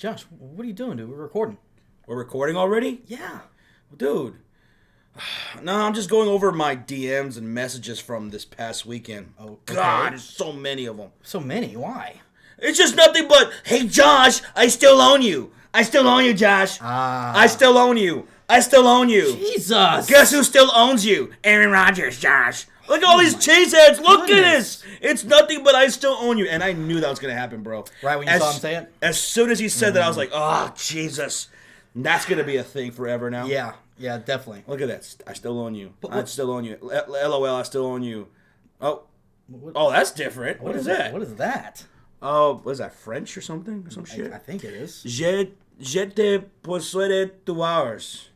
Josh, what are you doing, dude? We're recording. We're recording already? Yeah. Dude. No, I'm just going over my DMs and messages from this past weekend. Oh, okay. God, there's so many of them. So many? Why? It's just nothing but, hey, Josh, I still own you. I still own you, Josh. I still own you. I still own you. Jesus. Guess who still owns you? Aaron Rodgers, Josh. Look at all these cheeseheads. Look at this. It's nothing but I still own you. And I knew that was going to happen, bro. Right when you saw him say it? As soon as he said that, I was like, oh, Jesus. That's going to be a thing forever now. Yeah, definitely. Look at that. I still own you. I still own you. LOL, I still own you. Oh, that's different. What is that? What is that? Oh, what is that, French or something? Or some shit? I think it is. Je te possède tu hours.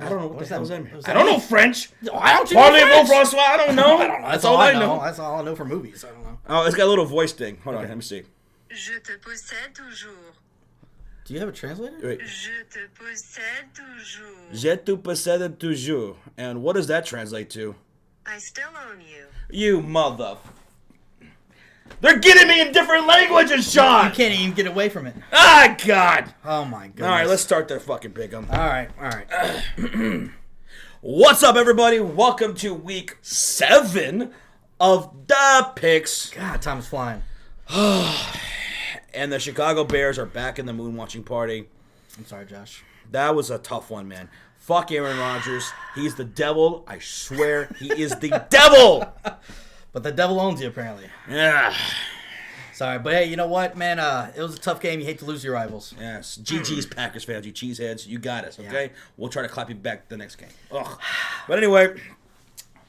I don't know what the hell that means. I don't know French. I don't know French. François, I don't know. I don't know. That's all I know. That's all I know for movies. I don't know. Oh, it's got a little voice thing. Hold on, let me see. Je te possède toujours. Do you have a translator? Wait. Je te possède toujours. Je te possède toujours. And what does that translate to? I still own you. You mother... They're getting me in different languages, Shawn! You can't even get away from it. Ah, God! Oh, my goodness. All right, let's start their fucking pick'em. All right. What's up, everybody? Welcome to week 7 of the picks. God, time is flying. And the Chicago Bears are back in the moon watching party. I'm sorry, Josh. That was a tough one, man. Fuck Aaron Rodgers. He's the devil. I swear he is the devil! But the devil owns you, apparently. Yeah. Sorry, but hey, you know what, man? It was a tough game. You hate to lose your rivals. Yes. GG's Packers fans, you cheeseheads. You got us, okay? Yeah. We'll try to clap you back the next game. Ugh. But anyway,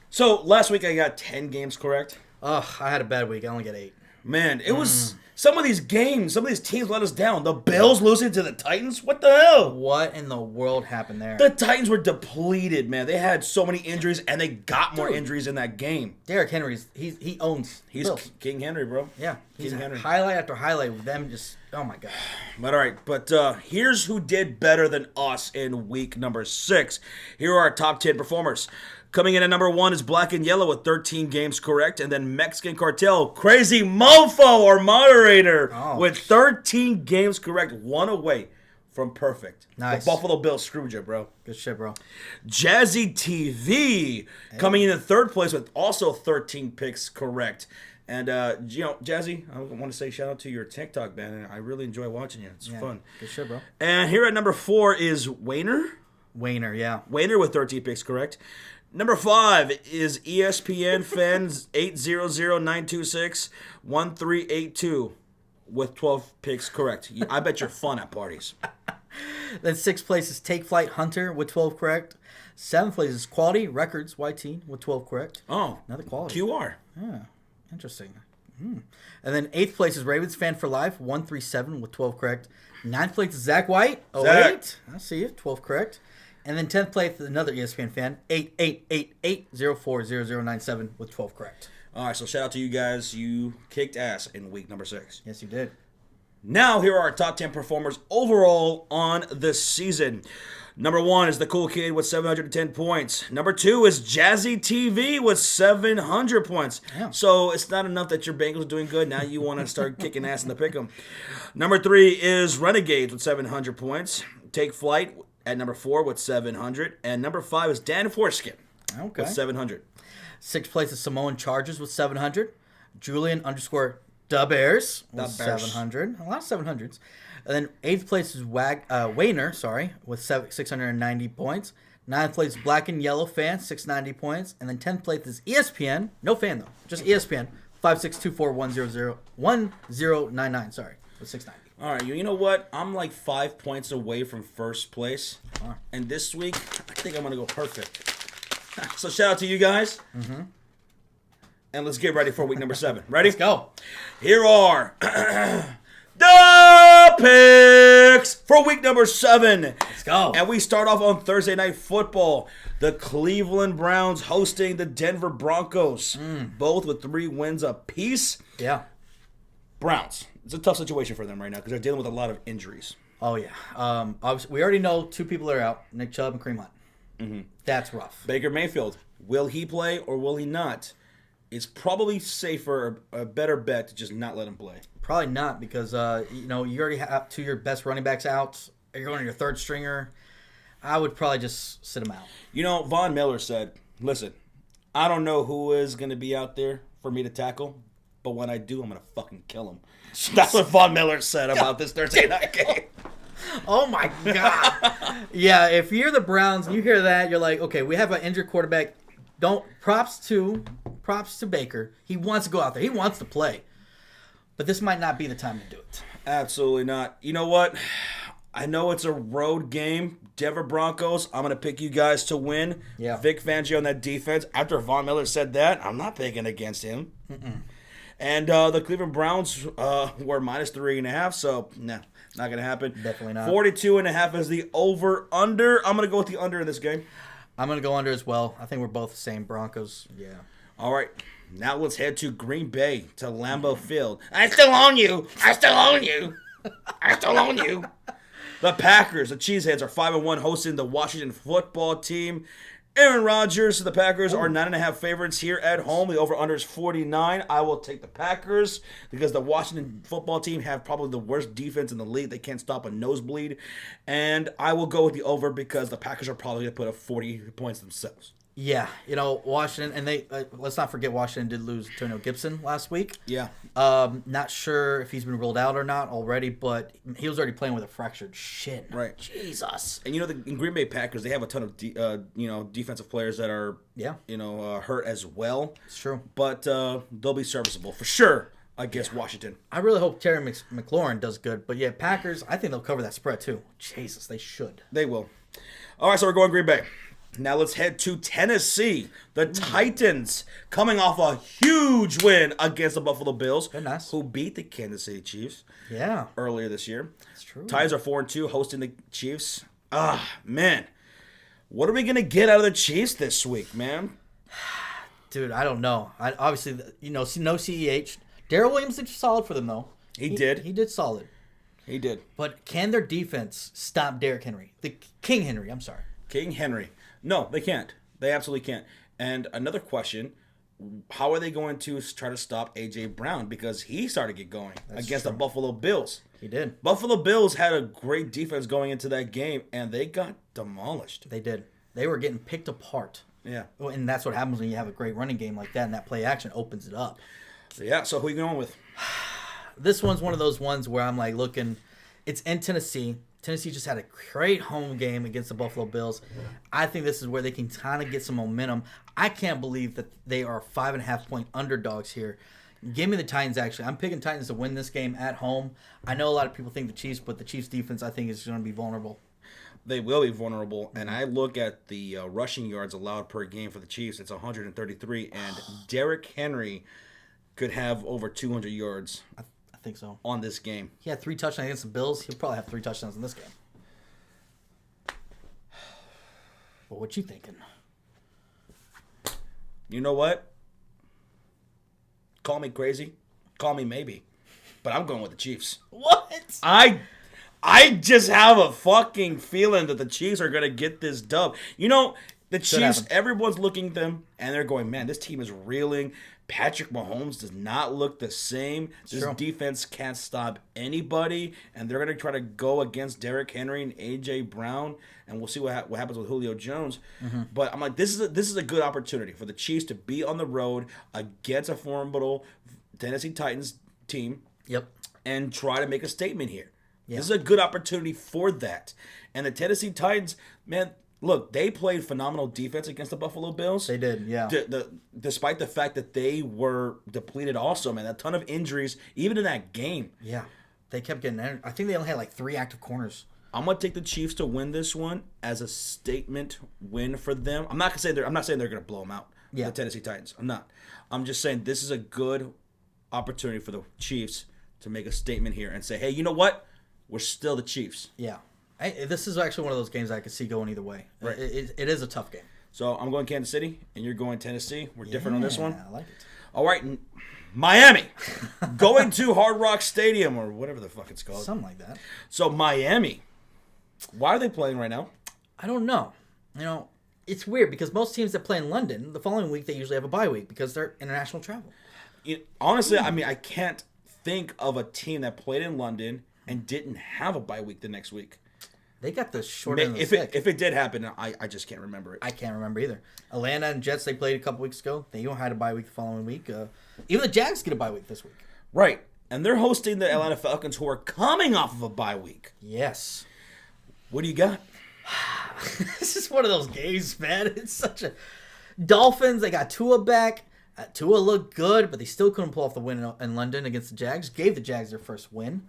so last week I got 10 games correct. Ugh, I had a bad week. I only got 8. Man, it was... Some of these games, some of these teams let us down. The Bills losing to the Titans? What the hell? What in the world happened there? The Titans were depleted, man. They had so many injuries, and they got more injuries in that game. Derrick Henry's, he owns He's Bills. King Henry, bro. Yeah. He's King Henry. highlight after highlight with them just, oh my God. But all right, but here's who did better than us in week number 6. Here are our top 10 performers. Coming in at number 1 is Black and Yellow with 13 games correct. And then Mexican Cartel, Crazy Mofo or Moderator with 13 games correct. 1 away from perfect. Nice. The Buffalo Bills screwed you, bro. Good shit, bro. Jazzy TV coming in 3rd place with also 13 picks correct. And, Jazzy, I want to say shout out to your TikTok, man. I really enjoy watching you. It's fun. Good shit, bro. And here at number 4 is Wayner. Wayner with 13 picks correct. Number 5 is ESPN Fans 800-926-1382 with 12 picks correct. I bet you're fun at parties. Then 6th place is Take Flight Hunter with 12 correct. 7th place is Quality Records YT with 12 correct. Oh, another quality. QR. Yeah, interesting. And then 8th place is Ravens Fan for Life 137 with 12 correct. 9th place is Zach White. Oh, wait. I see you. 12 correct. And then 10th place is another ESPN fan, 8888040097 with 12 correct. All right, so shout out to you guys. You kicked ass in week number 6. Yes, you did. Now, here are our top 10 performers overall on the season. Number 1 is the Cool Kid with 710 points. Number 2 is Jazzy TV with 700 points. Yeah. So it's not enough that your Bengals are doing good. Now you want to start kicking ass in the pick'em. Number 3 is Renegades with 700 points. Take Flight at number 4 with 700. And number 5 is Dan Foreskin with 700. 6th place is Samoan Chargers with 700. Julian_DaBears with 700. A lot of 700s. And then 8th place is Wayner, with 690 points. 9th place is Black and Yellow Fan, 690 points. And then 10th place is ESPN, no fan though, just ESPN, 56241099, sorry, with 690. All right, you know what? I'm like 5 points away from first place. And this week, I think I'm going to go perfect. So shout out to you guys. And let's get ready for week number 7. Ready? Let's go. Here are the picks for week number 7. Let's go. And we start off on Thursday Night Football. The Cleveland Browns hosting the Denver Broncos. Both with 3 wins apiece. Yeah. Browns. It's a tough situation for them right now because they're dealing with a lot of injuries. Oh, yeah. Obviously, we already know 2 people are out, Nick Chubb and Kareem Hunt. That's rough. Baker Mayfield, will he play or will he not? it's probably safer, a better bet to just not let him play. Probably not because you already have two of your best running backs out. You're going to your third stringer. I would probably just sit him out. Von Miller said, "Listen, I don't know who is going to be out there for me to tackle, but when I do, I'm going to fucking kill him." That's what Von Miller said about this Thursday night game. Oh my God! Yeah, if you're the Browns and you hear that, you're like, okay, we have an injured quarterback. Props to Baker. He wants to go out there. He wants to play. But this might not be the time to do it. Absolutely not. You know what? I know it's a road game. Denver Broncos, I'm going to pick you guys to win. Yeah. Vic Fangio on that defense. After Von Miller said that, I'm not picking against him. And the Cleveland Browns were minus 3.5, so no, not going to happen. Definitely not. 42.5 is the over-under. I'm going to go with the under in this game. I'm going to go under as well. I think we're both the same. Broncos. Yeah. All right. Now let's head to Green Bay, to Lambeau Field. I still own you. I still own you. I still own you. The Packers, the Cheeseheads, are 5-1, hosting the Washington Football Team. Aaron Rodgers, the Packers are 9.5 favorites here at home. The over-under is 49. I will take the Packers because the Washington Football Team have probably the worst defense in the league. They can't stop a nosebleed. And I will go with the over because the Packers are probably going to put up 40 points themselves. Yeah, Washington, and they let's not forget Washington did lose Antonio Gibson last week. Yeah. Not sure if he's been ruled out or not already, but he was already playing with a fractured shin. Right. Jesus. And in Green Bay Packers, they have a ton of defensive players that are hurt as well. It's true. But they'll be serviceable for sure against Washington. I really hope Terry McLaurin does good, but yeah, Packers, I think they'll cover that spread too. Jesus, they should. They will. All right, so we're going Green Bay. Now let's head to Tennessee. The Titans coming off a huge win against the Buffalo Bills, nice. who beat the Kansas City Chiefs earlier this year. That's true. Titans are 4-2, hosting the Chiefs. Man. What are we going to get out of the Chiefs this week, man? Dude, I don't know. Obviously, no CEH. Darrell Williams did solid for them, though. He did. He did solid. He did. But can their defense stop Derrick Henry? The King Henry, I'm sorry. King Henry. No, they can't. They absolutely can't. And another question, how are they going to try to stop A.J. Brown? Because he started to get going against the Buffalo Bills. He did. Buffalo Bills had a great defense going into that game, and they got demolished. They did. They were getting picked apart. Yeah. And that's what happens when you have a great running game like that, and that play action opens it up. So who are you going with? This one's one of those ones where I'm like looking, it's in Tennessee. Tennessee just had a great home game against the Buffalo Bills. I think this is where they can kind of get some momentum. I can't believe that they are 5.5-point underdogs here. Give me the Titans, actually. I'm picking Titans to win this game at home. I know a lot of people think the Chiefs, but the Chiefs' defense, I think, is going to be vulnerable. They will be vulnerable, and I look at the rushing yards allowed per game for the Chiefs. It's 133, and Derrick Henry could have over 200 yards. I think so. On this game. He had 3 touchdowns against the Bills. He'll probably have 3 touchdowns in this game. Well, what you thinking? You know what? Call me crazy. Call me maybe. But I'm going with the Chiefs. What? I just have a fucking feeling that the Chiefs are going to get this dub. The Chiefs, everyone's looking at them, and they're going, man, this team is reeling. Patrick Mahomes does not look the same. This defense can't stop anybody, and they're going to try to go against Derrick Henry and A.J. Brown, and we'll see what happens with Julio Jones. Mm-hmm. But I'm like, this is a good opportunity for the Chiefs to be on the road against a formidable Tennessee Titans team. Yep. And try to make a statement here. Yeah. This is a good opportunity for that. And the Tennessee Titans, man, look, they played phenomenal defense against the Buffalo Bills. They did, yeah. Despite the fact that they were depleted also, man. A ton of injuries, even in that game. Yeah. They kept getting there. I think they only had like 3 active corners. I'm going to take the Chiefs to win this one as a statement win for them. I'm not saying they're going to blow them out, the Tennessee Titans. I'm not. I'm just saying this is a good opportunity for the Chiefs to make a statement here and say, hey, you know what? We're still the Chiefs. Yeah. This is actually one of those games I could see going either way. Right. It is a tough game. So I'm going Kansas City, and you're going Tennessee. We're different on this one. I like it. All right, Miami. Going to Hard Rock Stadium, or whatever the fuck it's called. Something like that. So Miami. Why are they playing right now? I don't know. it's weird because most teams that play in London, the following week they usually have a bye week because they're international travel. Honestly, I mean, I can't think of a team that played in London and didn't have a bye week the next week. They got the short end of the stick. If it did happen, I just can't remember it. I can't remember either. Atlanta and Jets, they played a couple weeks ago. They had a bye week the following week. Even the Jags get a bye week this week. Right. And they're hosting the Atlanta Falcons, who are coming off of a bye week. Yes. What do you got? This is one of those games, man. It's such a... Dolphins, they got Tua back. Tua looked good, but they still couldn't pull off the win in London against the Jags. Gave the Jags their first win.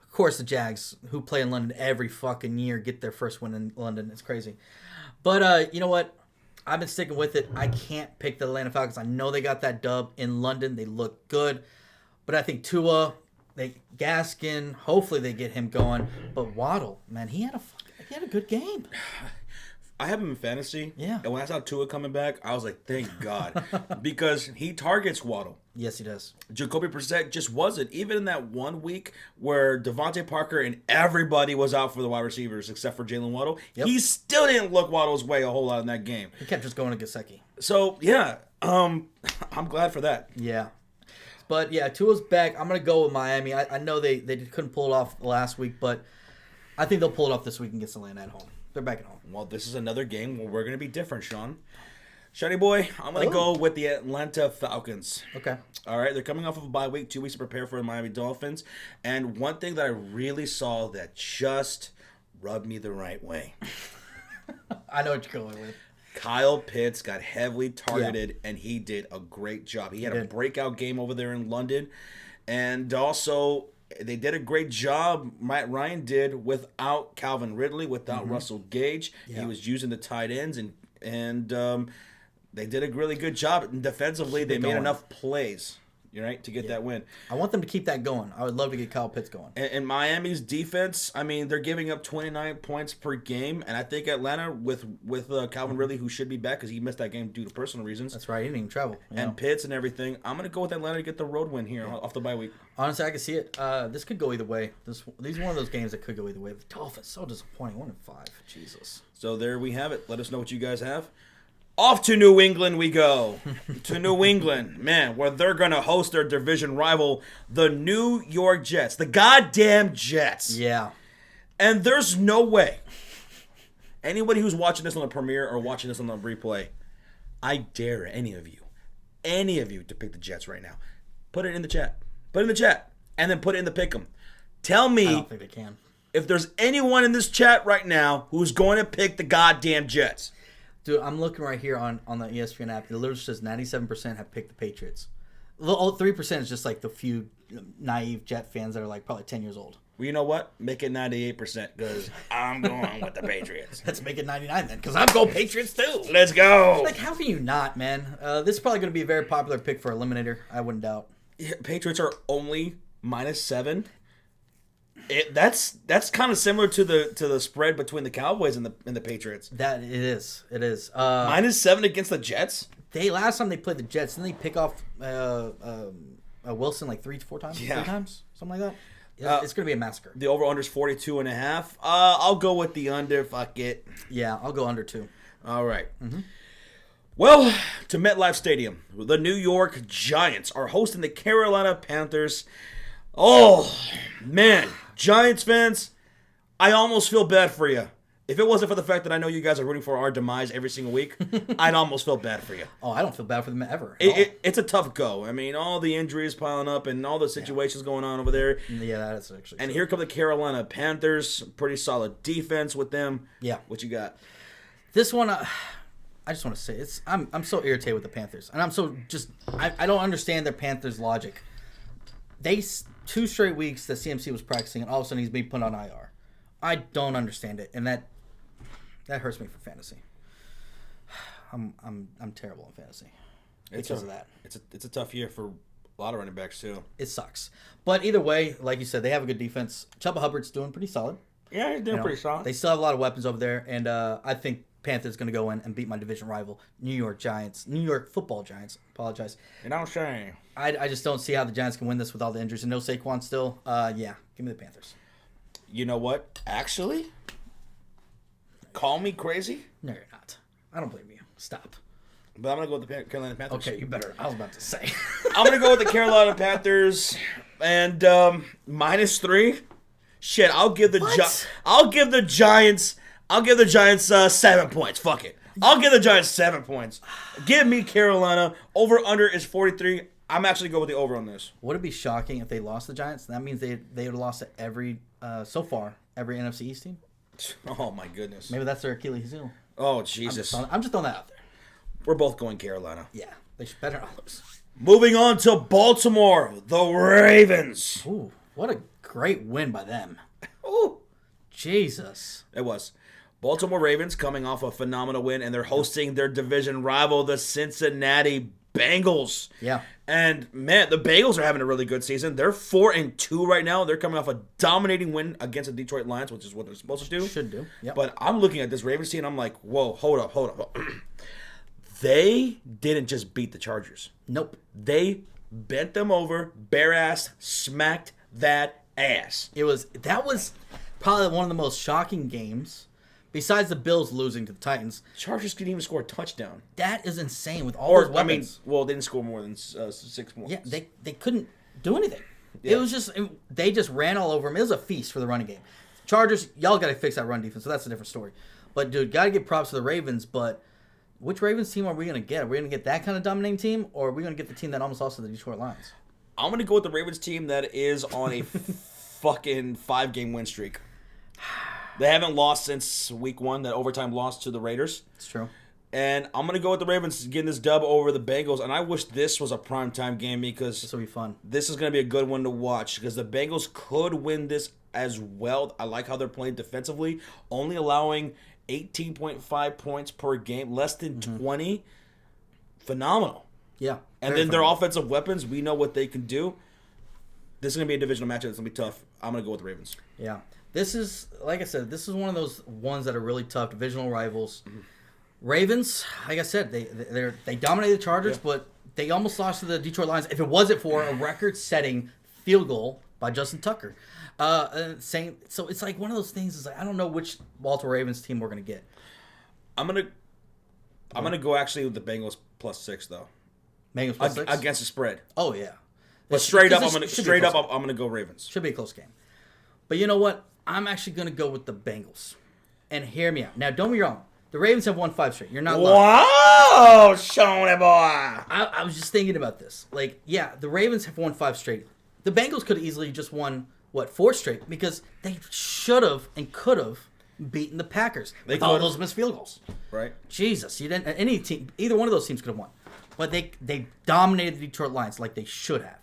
Of course, the Jags, who play in London every fucking year, get their first win in London. It's crazy. But you know what? I've been sticking with it. I can't pick the Atlanta Falcons. I know they got that dub in London. They look good. But I think Tua, Gaskin, hopefully they get him going. But Waddle, man, he had a good game. I have him in fantasy. Yeah. And when I saw Tua coming back, I was like, thank God. Because he targets Waddle. Yes, he does. Jacoby Brissett just wasn't. Even in that 1 week where Devontae Parker and everybody was out for the wide receivers except for Jalen Waddle, he still didn't look Waddle's way a whole lot in that game. He kept just going to Gesicki. So, yeah, I'm glad for that. Yeah. But, yeah, Tua's back. I'm going to go with Miami. I know they couldn't pull it off last week, but I think they'll pull it off this week against Atlanta at home. They're back at home. Well, this is another game where we're going to be different, Shawn. Shiny boy, I'm going to go with the Atlanta Falcons. Okay. All right, they're coming off of a bye week, 2 weeks to prepare for the Miami Dolphins. And one thing that I really saw that just rubbed me the right way. I know what you're going with. Kyle Pitts got heavily targeted, and he did a great job. He had a breakout game over there in London. And also, they did a great job, Matt Ryan did, without Calvin Ridley, without Russell Gage. Yeah. He was using the tight ends, and they did a really good job. And defensively, they made enough plays, to get that win. I want them to keep that going. I would love to get Kyle Pitts going. And Miami's defense, I mean, they're giving up 29 points per game. And I think Atlanta, with Calvin Ridley, who should be back because he missed that game due to personal reasons. That's right. He didn't even travel. And Pitts and everything. I'm going to go with Atlanta to get the road win here off the bye week. Honestly, I can see it. This could go either way. These are one of those games that could go either way. The Dolphins, so disappointing. 1-5. Jesus. So there we have it. Let us know what you guys have. Off to New England we go. To New England, man, where they're going to host their division rival, the New York Jets. The goddamn Jets. Yeah. And there's no way. Anybody who's watching this on the premiere or watching this on the replay, I dare any of you to pick the Jets right now. Put it in the chat. Put it in the chat. And then put it in the pick'em. Tell me I don't think they can. If there's anyone in this chat right now who's going to pick the goddamn Jets. Dude, I'm looking right here on the ESPN app. It literally says 97% have picked the Patriots. 3% is just like the few naive Jet fans that are like probably 10 years old. Well, you know what? Make it 98% because I'm going with the Patriots. Let's make it 99 then because I'm going Patriots too. Let's go. Like, how can you not, man? This is probably going to be a very popular pick for Eliminator. I wouldn't doubt. Yeah, Patriots are only -7. That's kind of similar to the spread between the Cowboys and the Patriots. That it is. -7 against the Jets. Last time they played the Jets, didn't they pick off Wilson like 3-4 times? Yeah. 3 times? Something like that? It's going to be a massacre. The over-under is 42.5. I'll go with the under. Fuck it. Yeah, I'll go under 2. All right. Mm-hmm. Well, to MetLife Stadium, the New York Giants are hosting the Carolina Panthers. Oh, man. Giants fans, I almost feel bad for you. If it wasn't for the fact that I know you guys are rooting for our demise every single week, I'd almost feel bad for you. Oh, I don't feel bad for them ever. It's a tough go. I mean, all the injuries piling up and all the situations going on over there. Yeah, that's actually And true. here come the Carolina Panthers. Pretty solid defense with them. Yeah. What you got? This one, I just want to say, I'm so irritated with the Panthers. And I'm so I don't understand their Panthers logic. 2 straight weeks that CMC was practicing, and all of a sudden he's being put on IR. I don't understand it, and that hurts me for fantasy. I'm terrible in fantasy because of that. It's a tough year for a lot of running backs too. It sucks, but either way, like you said, they have a good defense. Chuba Hubbard's doing pretty solid. Yeah, he's doing pretty solid. They still have a lot of weapons over there, and I think Panthers going to go in and beat my division rival, New York Football Giants. Apologize. You don't say. I just don't see how the Giants can win this with all the injuries and no Saquon still. Yeah, give me the Panthers. You know what? Actually, call me crazy. No, you're not. I don't blame you. Stop. But I'm going to go with the Carolina Panthers. Okay, you better. I was about to say. I'm going to go with the Carolina Panthers and -3. Shit, I'll give the Giants 7 points. Fuck it. I'll give the Giants 7 points. Give me Carolina. Over/under is 43. I'm actually going with the over on this. Would it be shocking if they lost the Giants? That means they would have lost to every NFC East team. Oh my goodness. Maybe that's their Achilles heel. Oh Jesus. I'm just throwing that out there. We're both going Carolina. Yeah, they should better not lose. Moving on to Baltimore, the Ravens. Ooh, what a great win by them. Ooh, Jesus. it was. Baltimore Ravens coming off a phenomenal win, and they're hosting their division rival, the Cincinnati Bengals. Yeah. And man, the Bengals are having a really good season. They're 4-2 right now. They're coming off a dominating win against the Detroit Lions, which is what they're supposed to do. Should do. Yep. But I'm looking at this Ravens team, and I'm like, whoa, hold up. They didn't just beat the Chargers. Nope. They bent them over, bare-assed, smacked that ass. That was probably one of the most shocking games, besides the Bills losing to the Titans. Chargers couldn't even score a touchdown. That is insane with all those weapons. They didn't score more than 6 more. Yeah, they couldn't do anything. Yeah. It was just they just ran all over them. It was a feast for the running game. Chargers, y'all got to fix that run defense, so that's a different story. But dude, got to give props to the Ravens. But which Ravens team are we gonna get? Are we gonna get that kind of dominating team, or are we gonna get the team that almost lost to the Detroit Lions? I'm gonna go with the Ravens team that is on a fucking 5-game win streak. They haven't lost since week 1, that overtime loss to the Raiders. It's true. And I'm going to go with the Ravens getting this dub over the Bengals. And I wish this was a primetime game because This will be fun. this is going to be a good one to watch because the Bengals could win this as well. I like how they're playing defensively, only allowing 18.5 points per game, less than 20. Phenomenal. Yeah. And very then their fun. offensive weapons, we know what they can do. This is going to be a divisional matchup. It's going to be tough. I'm going to go with the Ravens. Yeah. This is, like I said, this is one of those ones that are really tough, divisional rivals. Ravens, like I said, they dominated the Chargers, but they almost lost to the Detroit Lions if it wasn't for a record-setting field goal by Justin Tucker. So it's like one of those things. Is like I don't know which Baltimore Ravens team we're gonna get. I'm gonna go actually with the Bengals +6 though. Bengals plus 6? Against the spread. Oh yeah. But straight up, Because I'm it should be a close game. gonna go Ravens. Should be a close game. But you know what? I'm actually gonna go with the Bengals. And hear me out. Now, don't be wrong. The Ravens have won 5 straight. You're not lying. Wow, Shawn boy. I was just thinking about this. Like, yeah, the Ravens have won 5 straight. The Bengals could have easily just won, 4 straight? Because they should have and could have beaten the Packers with all those missed field goals. Right. Jesus, you didn't. Any team, either one of those teams could have won. But they dominated the Detroit Lions like they should have.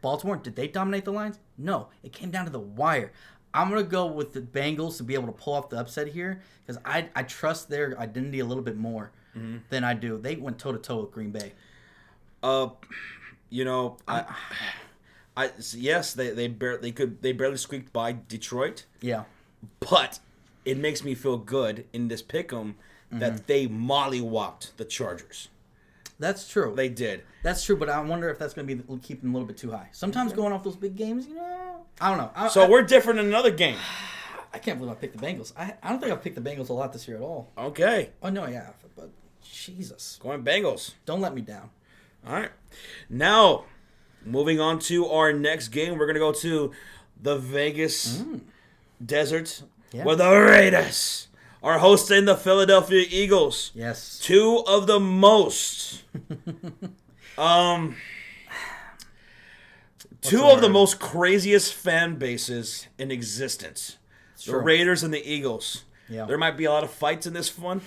Baltimore, did they dominate the Lions? No. It came down to the wire. I'm going to go with the Bengals to be able to pull off the upset here because I trust their identity a little bit more than I do. They went toe-to-toe with Green Bay. Yes, they barely squeaked by Detroit. Yeah. But it makes me feel good in this pick'em that they mollywopped the Chargers. That's true. They did. That's true, but I wonder if that's going to be keep them a little bit too high. Sometimes going off those big games, I don't know. So we're different in another game. I can't believe I picked the Bengals. I don't think I've picked the Bengals a lot this year at all. Okay. Oh, no, yeah, but Jesus. Going Bengals. Don't let me down. All right. Now, moving on to our next game, we're going to go to the Vegas Desert where the Raiders are hosting the Philadelphia Eagles. Yes. 2 of the most two of the most craziest fan bases in existence. The True. Raiders and the Eagles. Yeah. There might be a lot of fights in this one.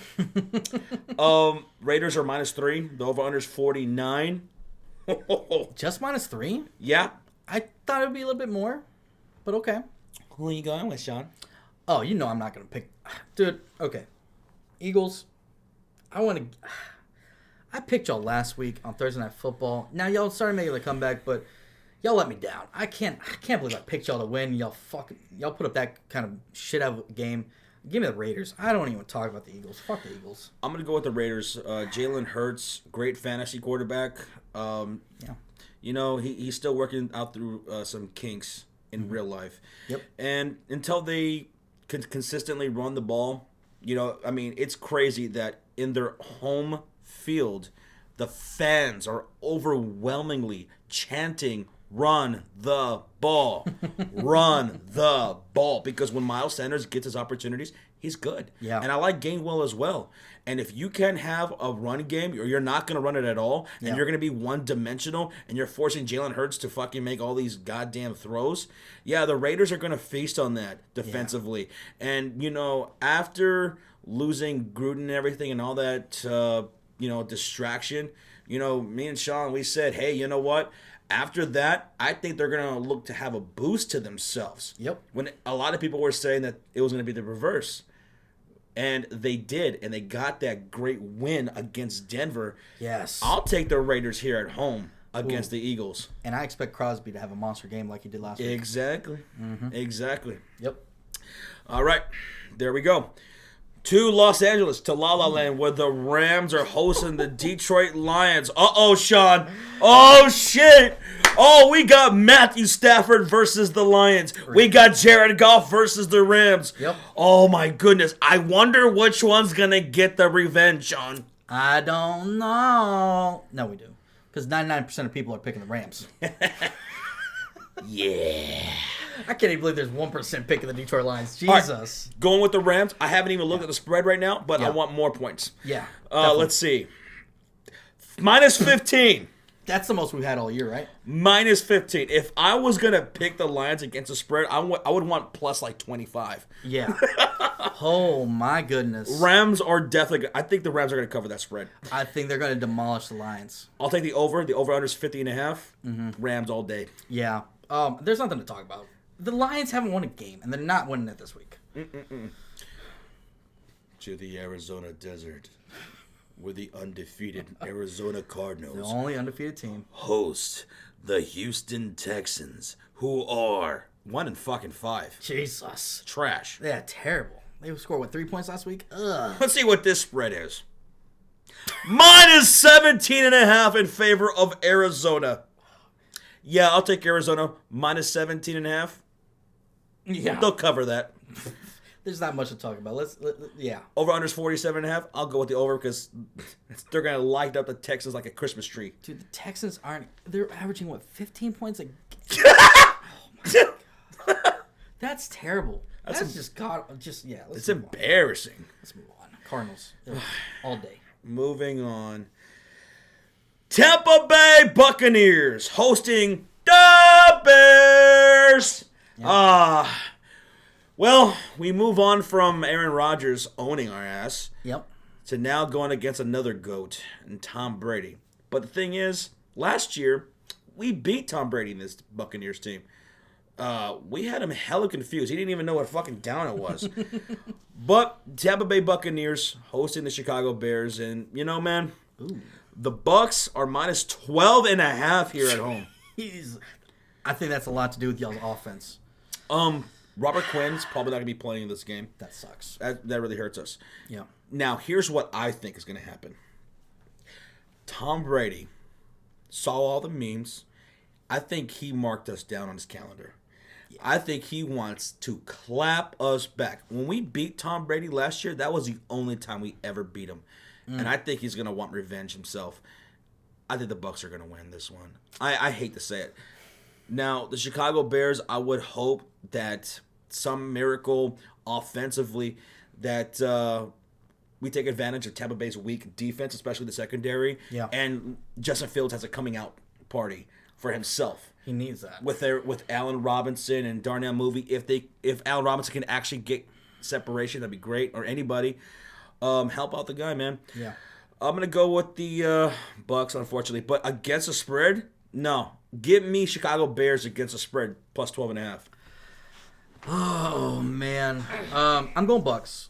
Raiders are -3. The over-under is 49. Just -3? Yeah. I thought it would be a little bit more, but okay. Who are you going with, Shawn? Oh, you know I'm not going to pick. Dude, okay. Eagles, I picked y'all last week on Thursday Night Football. Now y'all started making a comeback, but y'all let me down. I can't believe I picked y'all to win. Y'all put up that kind of shit out of a game. Give me the Raiders. I don't even talk about the Eagles. Fuck the Eagles. I'm going to go with the Raiders. Jalen Hurts, great fantasy quarterback. Yeah. He's still working out through some kinks in real life. Yep. And until they can consistently run the ball, it's crazy that in their home field, the fans are overwhelmingly chanting, "Run the ball, run the ball," because when Miles Sanders gets his opportunities, he's good. Yeah. And I like Gainwell as well. And if you can have a run game, or you're not going to run it at all, and you're going to be one-dimensional, and you're forcing Jalen Hurts to fucking make all these goddamn throws, yeah, the Raiders are going to feast on that defensively. Yeah. And, after losing Gruden and everything and all that, distraction, me and Shawn, we said, hey, you know what? After that, I think they're going to look to have a boost to themselves. Yep. When a lot of people were saying that it was going to be the reverse. And they did, and they got that great win against Denver. Yes. I'll take the Raiders here at home against the Eagles. And I expect Crosby to have a monster game like he did last week. Exactly. Mm-hmm. Exactly. Yep. All right. There we go. To Los Angeles, to La La Land, where the Rams are hosting the Detroit Lions. Uh-oh, Shawn. Oh, shit. Oh, we got Matthew Stafford versus the Lions. We got Jared Goff versus the Rams. Yep. Oh, my goodness. I wonder which one's going to get the revenge, Shawn. I don't know. No, we do. Because 99% of people are picking the Rams. Yeah. I can't even believe there's 1% picking the Detroit Lions. Jesus. Right, going with the Rams. I haven't even looked at the spread right now, but I want more points. Yeah. Let's see. Minus 15. That's the most we've had all year, right? Minus 15. If I was going to pick the Lions against the spread, I would want plus like 25. Yeah. Oh, my goodness. Rams are definitely... I think the Rams are going to cover that spread. I think they're going to demolish the Lions. I'll take the over. The over-under is 50.5. Mm-hmm. Rams all day. Yeah. There's nothing to talk about. The Lions haven't won a game, and they're not winning it this week. To the Arizona desert, where the undefeated Arizona Cardinals, the only undefeated team, host the Houston Texans, who are 1-5. Jesus. Trash. Yeah, terrible. They scored, 3 points last week? Ugh. Let's see what this spread is. Minus 17.5 in favor of Arizona. Yeah, I'll take Arizona. Minus 17.5. Yeah. They'll cover that. There's not much to talk about. Yeah. Over under is 47.5. I'll go with the over because they're going to light up the Texans like a Christmas tree. Dude, the Texans they're averaging, 15 points a game? Oh, my God. That's terrible. That's yeah. It's embarrassing. Let's move on. Cardinals. All day. Moving on. Tampa Bay Buccaneers hosting the Bears. Yep. Well, we move on from Aaron Rodgers owning our ass. Yep. To now going against another GOAT and Tom Brady. But the thing is, last year, we beat Tom Brady in this Buccaneers team. We had him hella confused. He didn't even know what fucking down it was. But Tampa Bay Buccaneers hosting the Chicago Bears. And, man, the Bucs are minus 12.5 here at home. I think that's a lot to do with y'all's offense. Robert Quinn's probably not going to be playing in this game. That sucks. That really hurts us. Yeah. Now, here's what I think is going to happen. Tom Brady saw all the memes. I think he marked us down on his calendar. Yeah. I think he wants to clap us back. When we beat Tom Brady last year, that was the only time we ever beat him. And I think he's going to want revenge himself. I think the Bucs are going to win this one. I hate to say it. Now, the Chicago Bears, I would hope that some miracle offensively that we take advantage of Tampa Bay's weak defense, especially the secondary. Yeah. And Justin Fields has a coming out party for himself. He needs that. With Allen Robinson and Darnell Mooney. If Allen Robinson can actually get separation, that'd be great. Or anybody. Help out the guy, man. Yeah. I'm going to go with the Bucs, unfortunately. But against the spread, no. Give me Chicago Bears against the spread, plus 12.5. Oh, man. I'm going Bucs.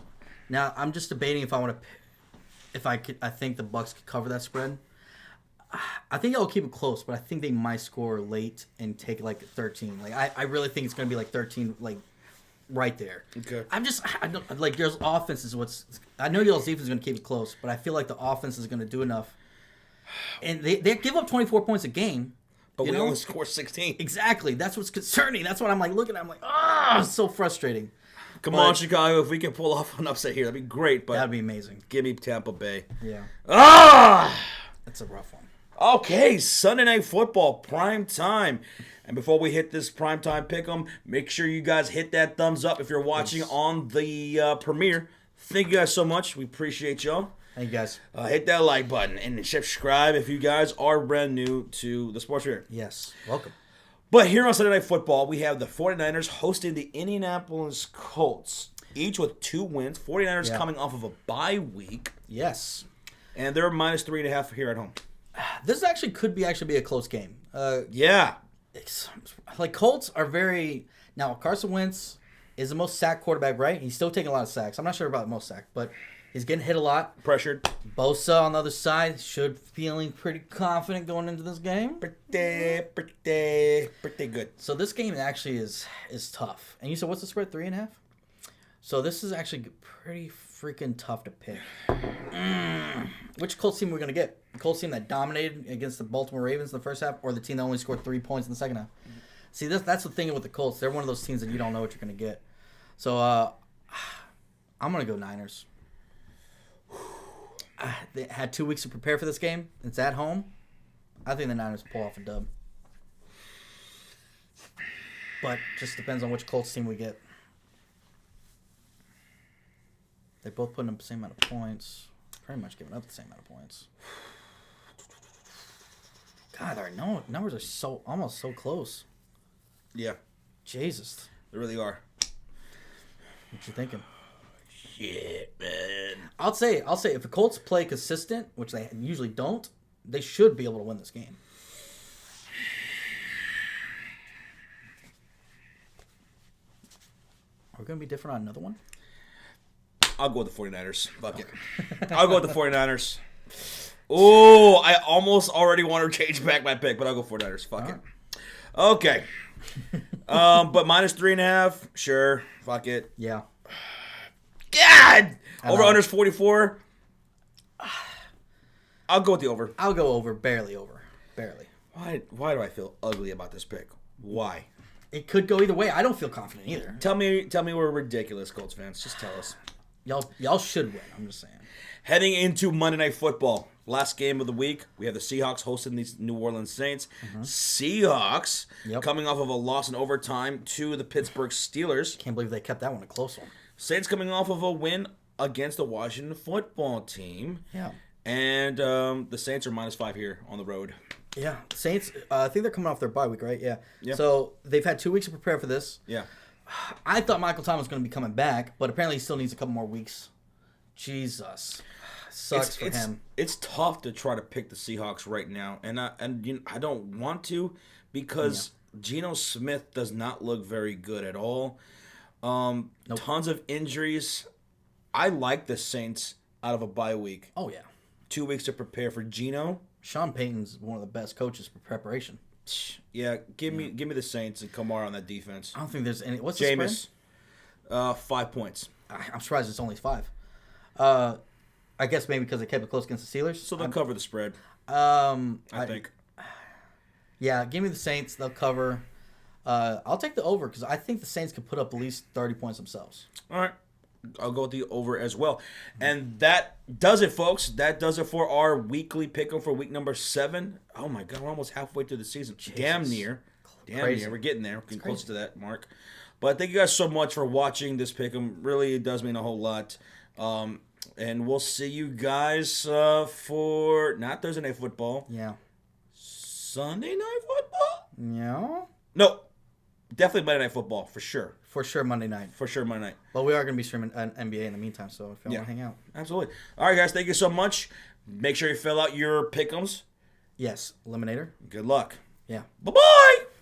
Now, I'm just debating if I want to... I think the Bucs could cover that spread. I think I'll keep it close, but I think they might score late and take 13. I really think it's going to be 13, right there. Okay. I don't there's offense I know y'all's defense is going to keep it close, but I feel like the offense is going to do enough. And they give up 24 points a game. But we only score 16. Exactly. That's what's concerning. That's what I'm looking at. I'm it's so frustrating. Come on, Chicago. If we can pull off an upset here, that'd be great. But That'd be amazing. give me Tampa Bay. Yeah. Ah! That's a rough one. Okay, Sunday Night Football, prime time. And before we hit this prime time pick'em, make sure you guys hit that thumbs up if you're watching on the premiere. Thank you guys so much. We appreciate y'all. Thank you, guys. Hit that like button and subscribe if you guys are brand new to the sports here. Yes. Welcome. But here on Sunday Night Football, we have the 49ers hosting the Indianapolis Colts, each with 2 wins. 49ers coming off of a bye week. Yes. And they're minus 3.5 here at home. This actually could be a close game. Yeah. Like Colts are very now. Carson Wentz is the most sacked quarterback, right? He's still taking a lot of sacks. I'm not sure about the most sacked, but he's getting hit a lot. Pressured. Bosa on the other side should feeling pretty confident going into this game. Pretty good. So this game actually is tough. And you said what's the spread? 3.5. So this is actually pretty freaking tough to pick. Which Colts team are we gonna get? The Colts team that dominated against the Baltimore Ravens in the first half, or the team that only scored 3 points in the second half? See, that's the thing with the Colts. They're one of those teams that you don't know what you're gonna get. So I'm gonna go Niners. They had 2 weeks to prepare for this game. It's at home. I think the Niners pull off a dub. But just depends on which Colts team we get. They both putting up the same amount of points. Pretty much giving up the same amount of points. God, our numbers are almost so close. Yeah. Jesus. They really are. What you thinking? Shit, man. I'll say if the Colts play consistent, which they usually don't, they should be able to win this game. Are we going to be different on another one? I'll go with the 49ers. Fuck it. I'll go with the 49ers. Oh, I almost already want to change back my pick, but I'll go 49ers. Fuck it. Okay. But minus 3.5, sure. Fuck it. Yeah. God! Over-under's 44. I'll go with the over. I'll go over. Barely over. Barely. Why do I feel ugly about this pick? Why? It could go either way. I don't feel confident either. Tell me we're ridiculous, Colts fans. Just tell us. Y'all should win. I'm just saying. Heading into Monday Night Football, last game of the week, we have the Seahawks hosting the New Orleans Saints. Seahawks coming off of a loss in overtime to the Pittsburgh Steelers. Can't believe they kept that one a close one. Saints coming off of a win against the Washington football team. Yeah. And the Saints are -5 here on the road. Yeah. Saints, I think they're coming off their bye week, right? Yeah. Yeah. So they've had 2 weeks to prepare for this. Yeah. I thought Michael Thomas was going to be coming back, but apparently he still needs a couple more weeks. Jesus. Sucks for him. It's tough to try to pick the Seahawks right now, and I don't want to because Geno Smith does not look very good at all. Tons of injuries. I like the Saints out of a bye week. Oh, yeah. 2 weeks to prepare for Geno. Sean Payton's one of the best coaches for preparation. Yeah, give me the Saints and Kamara on that defense. I don't think there's any. What's the Jameis, 5 points. I'm surprised it's only 5. I guess maybe because they kept it close against the Steelers. So they'll cover the spread. I think. Yeah, give me the Saints. They'll cover. I'll take the over because I think the Saints could put up at least 30 points themselves. All right. I'll go with the over as well. And that does it, folks. That does it for our weekly pick'em for week number 7. Oh, my God. We're almost halfway through the season. Jesus. Damn near. Crazy. We're getting there. We're getting close to that mark. But thank you guys so much for watching this pick'em. Really, it does mean a whole lot. And we'll see you guys for not Thursday Night Football. Yeah. Sunday Night Football? Yeah. No. Definitely Monday Night Football, for sure. For sure Monday night. For sure Monday night. But we are going to be streaming an NBA in the meantime, so if you want to hang out. Absolutely. All right, guys. Thank you so much. Make sure you fill out your pick'ems. Yes. Eliminator. Good luck. Yeah. Bye-bye.